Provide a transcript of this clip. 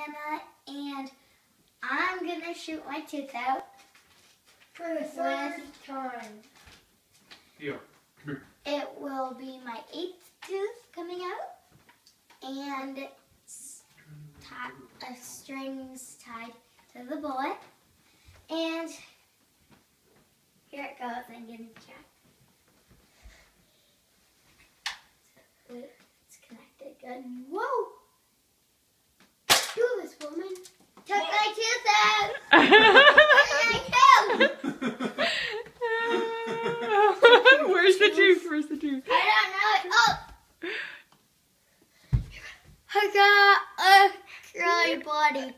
banana, and I'm gonna shoot my tooth out. For the third time. Here, come here. It will be my 8th tooth coming out, and a string's tied to the bullet. And here it goes. I'm gonna check. It's connected good. Whoa! Do this, woman. Took my tooth out. Where's the tooth? Where's the tooth? I don't know. Oh! I got a curly body.